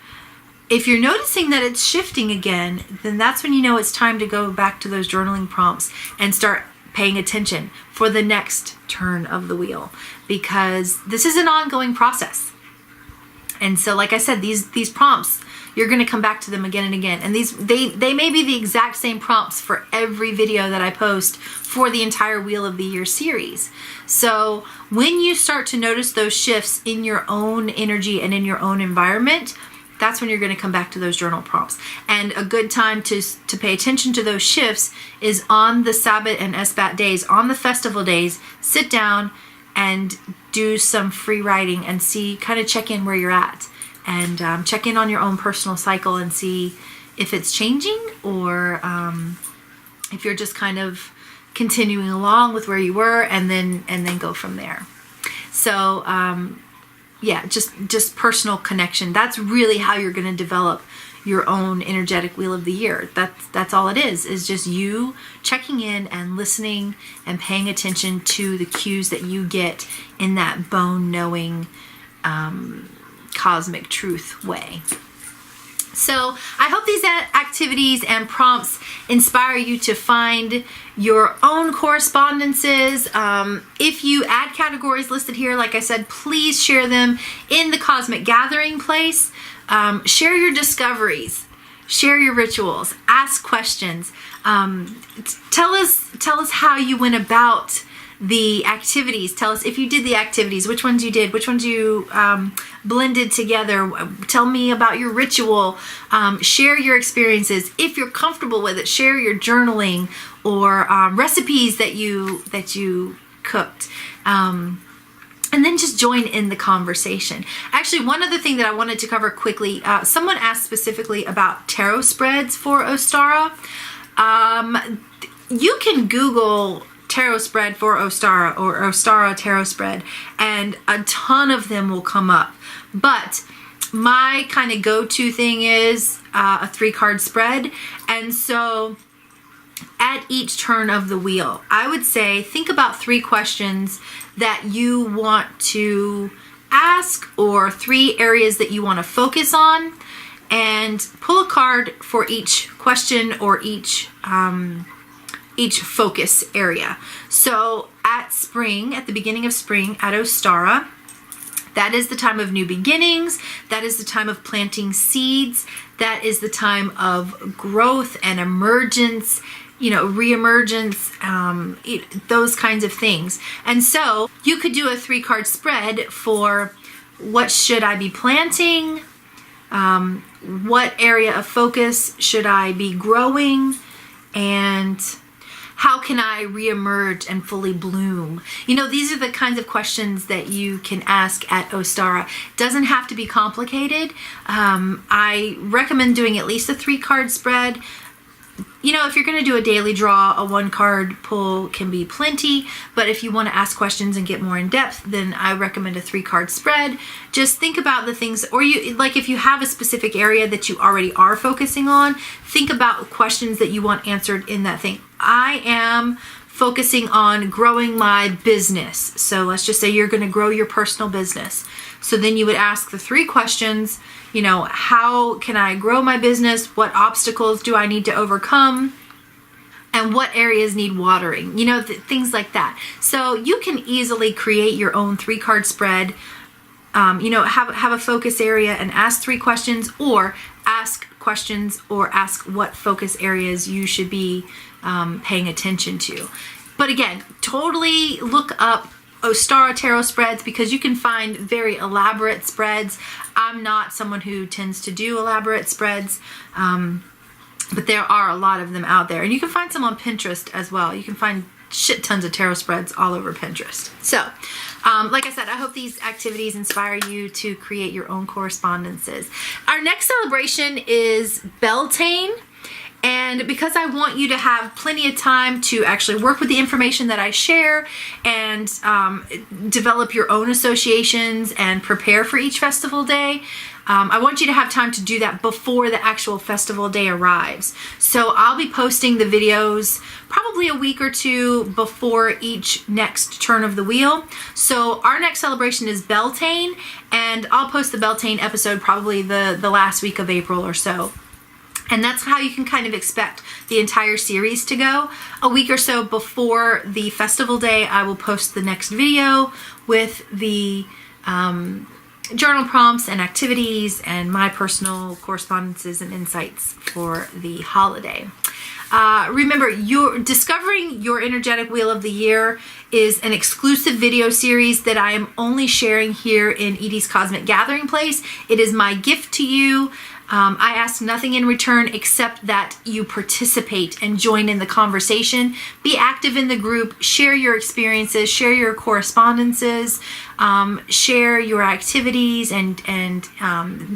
if you're noticing that it's shifting again, then that's when you know it's time to go back to those journaling prompts and start paying attention for the next turn of the wheel, because this is an ongoing process. And so, like I said, these prompts, you're going to come back to them again and again. And they may be the exact same prompts for every video that I post for the entire Wheel of the Year series. So when you start to notice those shifts in your own energy and in your own environment, that's when you're going to come back to those journal prompts. And a good time to pay attention to those shifts is on the Sabbath and Esbat days, on the festival days. Sit down and do some free writing and kind of check in where you're at, and check in on your own personal cycle and see if it's changing, or if you're just kind of continuing along with where you were, and then go from there. So just personal connection. That's really how you're going to develop your own energetic Wheel of the Year. That's all it is just you checking in and listening and paying attention to the cues that you get in that bone-knowing, cosmic truth way. So I hope these activities and prompts inspire you to find your own correspondences. If you add categories listed here, like I said, please share them in the Cosmic Gathering place. Share your discoveries, share your rituals, ask questions. Tell us how you went about the activities. Tell us if you did the activities, which ones you did, which ones you blended together. Tell me about your ritual. Share your experiences. If you're comfortable with it, share your journaling or recipes that you cooked. And then just join in the conversation. Actually, one other thing that I wanted to cover quickly, someone asked specifically about tarot spreads for Ostara. You can Google tarot spread for Ostara or Ostara tarot spread, and a ton of them will come up. But my kind of go-to thing is a 3-card spread. And so at each turn of the wheel, I would say think about 3 questions that you want to ask, or 3 areas that you want to focus on, and pull a card for each question or each focus area. So at the beginning of spring at Ostara, that is the time of new beginnings. That is the time of planting seeds. That is the time of growth and emergence, reemergence, those kinds of things. And so you could do a 3-card spread for what should I be planting, what area of focus should I be growing, and How can I reemerge and fully bloom? You know, these are the kinds of questions that you can ask at Ostara. Doesn't have to be complicated. I recommend doing at least a 3-card spread. You know, if you're going to do a daily draw, a 1-card pull can be plenty. But if you want to ask questions and get more in depth, then I recommend a 3-card spread. Just think about the things, or you like if you have a specific area that you already are focusing on, think about questions that you want answered in that thing. I am focusing on growing my business. So let's just say you're going to grow your personal business. So then you would ask the 3 questions. You know, how can I grow my business? What obstacles do I need to overcome? And what areas need watering? You know, things like that. So you can easily create your own 3-card spread. You know, have a focus area and ask 3 questions, or ask questions or ask what focus areas you should be paying attention to. But again, totally look up Ostara tarot spreads, because you can find very elaborate spreads. I'm not someone who tends to do elaborate spreads, but there are a lot of them out there. And you can find some on Pinterest as well. You can find shit tons of tarot spreads all over Pinterest. So, like I said, I hope these activities inspire you to create your own correspondences. Our next celebration is Beltane. And because I want you to have plenty of time to actually work with the information that I share and develop your own associations and prepare for each festival day, I want you to have time to do that before the actual festival day arrives. So I'll be posting the videos probably a week or 2 before each next turn of the wheel. So our next celebration is Beltane, and I'll post the Beltane episode probably the last week of April or so. And that's how you can kind of expect the entire series to go. A week or so before the festival day, I will post the next video with the journal prompts and activities and my personal correspondences and insights for the holiday. Remember, discovering your energetic wheel of the year is an exclusive video series that I am only sharing here in Edie's Cosmic Gathering Place. It is my gift to you. I ask nothing in return except that you participate and join in the conversation. Be active in the group, share your experiences, share your correspondences, share your activities and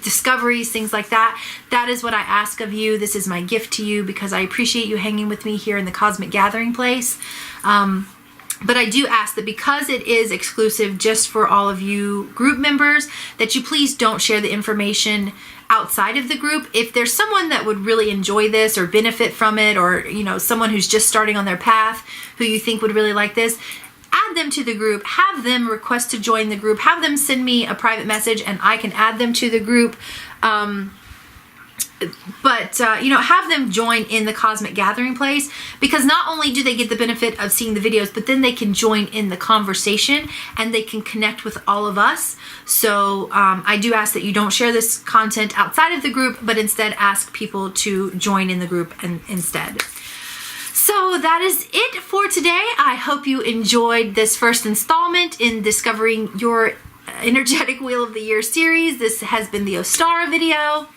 discoveries, things like that. That is what I ask of you. This is my gift to you because I appreciate you hanging with me here in the Cosmic Gathering Place. But I do ask that because it is exclusive just for all of you group members, that you please don't share the information outside of the group. If there's someone that would really enjoy this or benefit from it, or you know, someone who's just starting on their path who you think would really like this, add them to the group, have them request to join the group, have them send me a private message and I can add them to the group. You know, have them join in the Cosmic Gathering Place, because not only do they get the benefit of seeing the videos, but then they can join in the conversation and they can connect with all of us. So I do ask that you don't share this content outside of the group, but instead ask people to join in the group instead. So that is it for today. I hope you enjoyed this first installment in Discovering Your Energetic Wheel of the Year series. This has been the Ostara video.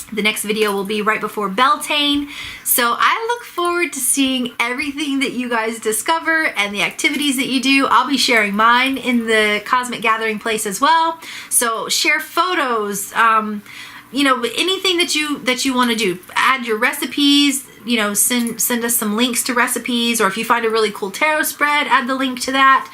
The next video will be right before Beltane. So I look forward to seeing everything that you guys discover and the activities that you do. I'll be sharing mine in the Cosmic Gathering Place as well. So share photos, you know, anything that you want to do. Add your recipes, you know, send us some links to recipes, or if you find a really cool tarot spread, add the link to that.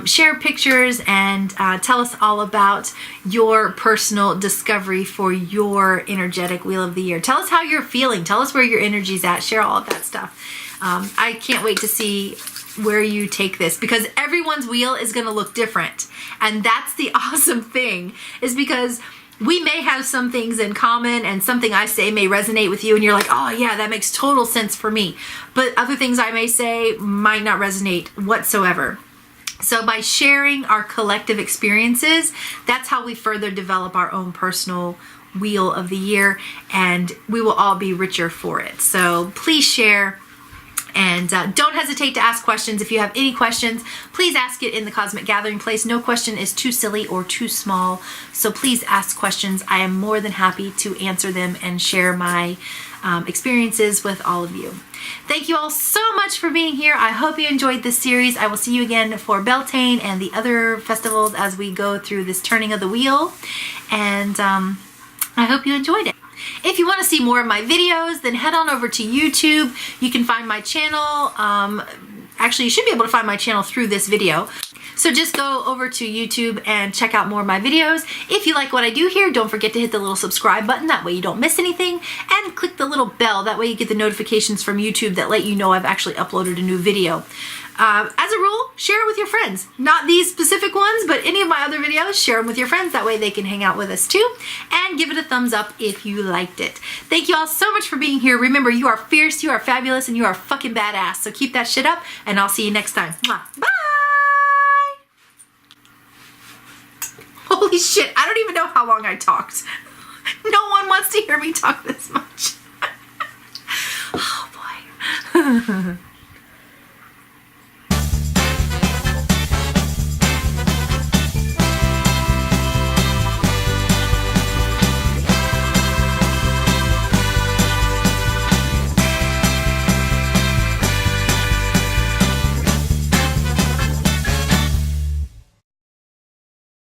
Share pictures and tell us all about your personal discovery for your energetic wheel of the year. Tell us how you're feeling. Tell us where your energy's at. Share all of that stuff. I can't wait to see where you take this, because everyone's wheel is going to look different. And that's the awesome thing, is because we may have some things in common and something I say may resonate with you and you're like, oh yeah, that makes total sense for me. But other things I may say might not resonate whatsoever. So by sharing our collective experiences, that's how we further develop our own personal wheel of the year, and we will all be richer for it. So please share And don't hesitate to ask questions. If you have any questions, please ask it in the Cosmic Gathering place. No question is too silly or too small. So please ask questions. I am more than happy to answer them and share my experiences with all of you. Thank you all so much for being here. I hope you enjoyed this series. I will see you again for Beltane and the other festivals as we go through this turning of the wheel. And I hope you enjoyed it. If you want to see more of my videos, then head on over to YouTube. You can find my channel. Actually, you should be able to find my channel through this video. So just go over to YouTube and check out more of my videos. If you like what I do here, don't forget to hit the little subscribe button. That way you don't miss anything. And click the little bell. That way you get the notifications from YouTube that let you know I've actually uploaded a new video. As a rule, share it with your friends. Not these specific ones, but any of my other videos, share them with your friends. That way they can hang out with us too. And give it a thumbs up if you liked it. Thank you all so much for being here. Remember, you are fierce, you are fabulous, and you are fucking badass. So keep that shit up, and I'll see you next time. Mwah. Bye! Holy shit, I don't even know how long I talked. No one wants to hear me talk this much. Oh boy.